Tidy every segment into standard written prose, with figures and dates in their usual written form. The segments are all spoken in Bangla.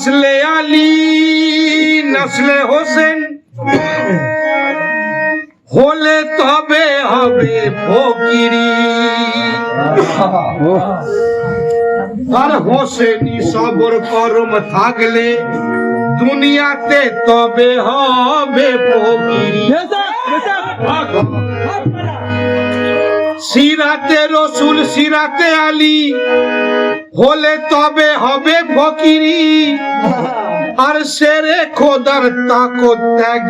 নসলে আলী নসলে হোসেন হলে তবে হবে ফকিরি আর হোসেনি সবর করম থাকলে দুনিয়াতে তবে হবে ফকিরি সিরাতে রসুল সিরাতে আলী হলে তবে হবে ফকিরি আর শেরে খোদার তাকত ত্যাগ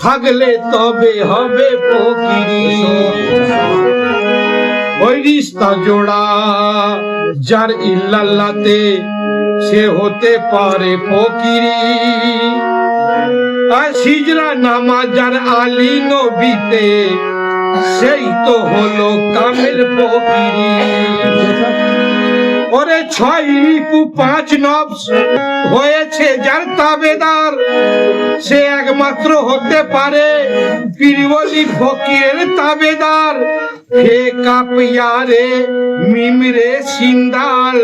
থাকলে তবে হবে ফকিরি ওই রিস্তা জোড়া যার ইল্লাল্লাহতে সে হতে পারে ফকিরি আর সিজরা নামাজ যার আলী নবীতে সেই তো হলো কামেল ফকিরি ওরে 6 রিপু 5 নফস হয়েছে যার তাবেদার সে একমাত্র হতে পারে পীরওয়ালি ফকিরের তাবেদার হে কাপিয়ারে মিমরে সিন্দাল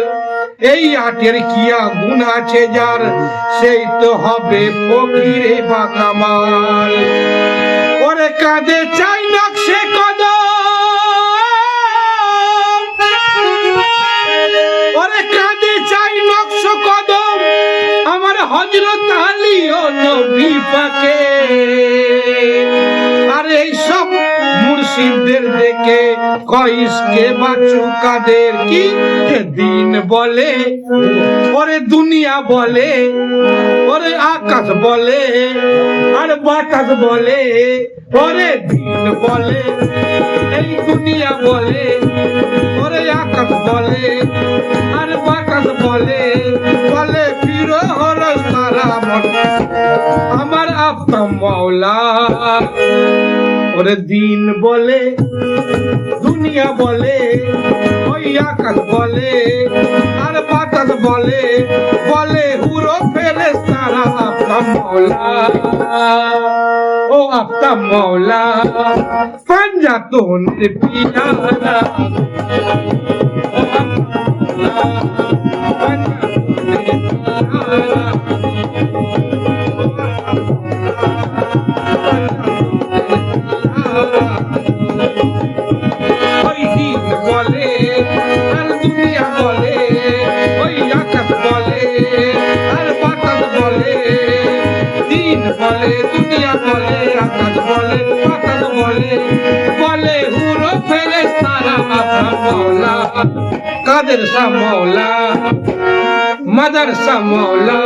এই 8 কিয়া গুণ আছে যার সেই তো হবে ফকিরে বাকামাল ওরে কাঁদে চাই নকশে কদম ওরে কাঁদে চাই নকশ কদম আমার হযরত আলী ও নবী পাকে আর এই সব মুর্শিদদের দেখে কইসকে বাঁচু কাদের কি দিন বলে ওরে দুনিয়া বলে ওরে আকাশ বলে আর বাতাস বলে ওরে দিন বলে এই দুনিয়া বলে ওরে আকাশ বলে আর বাতাস বলে বলে ফিরো হলো সারা আমার আপনার মাওলা ওরে দিন বলে দুনিয়া বলে ওই আকাশ বলে আর বাতাস বলে বলে হুরো ফেরেশতারা আপনার মাওলা ও আপনার মাওলা পাঞ্জাতনের পিয়ারা ওই দিন বলে আর দুনিয়া বলে ওই আকাশ বলে আর বাতাস বলে দিন বলে দুনিয়া বলে আকাশ বলে বাতাস বলে বলে হুরো ফেরেশতারা আপনার মাওলা কাদের শাহ মাওলা মাদার শাহ মাওলা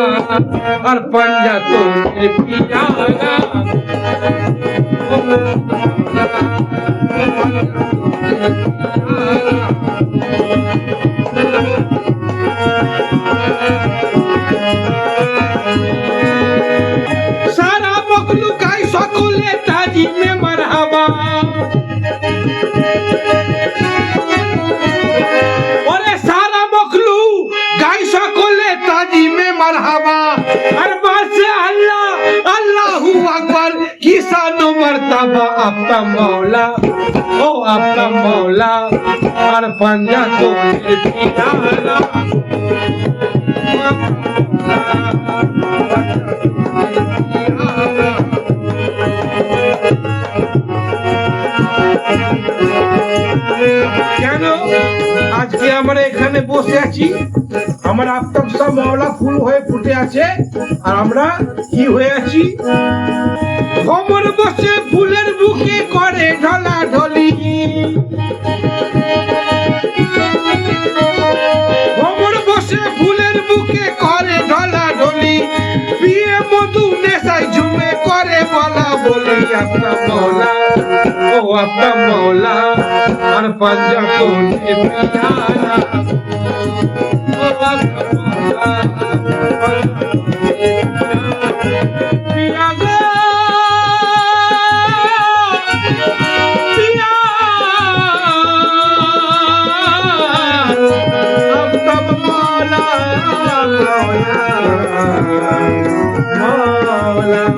আর পাঞ্জাতনের পিয়ারা सारा मखलूक आई सकूले ताजी में मरहबा ओरे सारा मखलूक गाय सकूले ताजी में मरहबा अरबाज से अल्लाह अल्लाहू अकबर किसानो मर्तबा आपका मौला ओ आपका मौला और पांजातনের পিয়ারা কেন আজকে আমরা এখানে বসে আছি আমার আফতাব শাহ মাওলা ফুল হয়ে ফুটে আছে আর আমরা কি হয়ে আছি ভ্রমর বসে ফুলের বুকে করে ঢলাঢলি ভ্রমর বসে ফুলের বুকে করে ঢলাঢলি পিয়ে মধু নেশায় ঝুমে করে বলা বলি আপনার মাওলা ও আপনার মাওলা আর পাঞ্জাতনের পিয়ারা ও আপনার মাওলা পিয়ারা মাওলা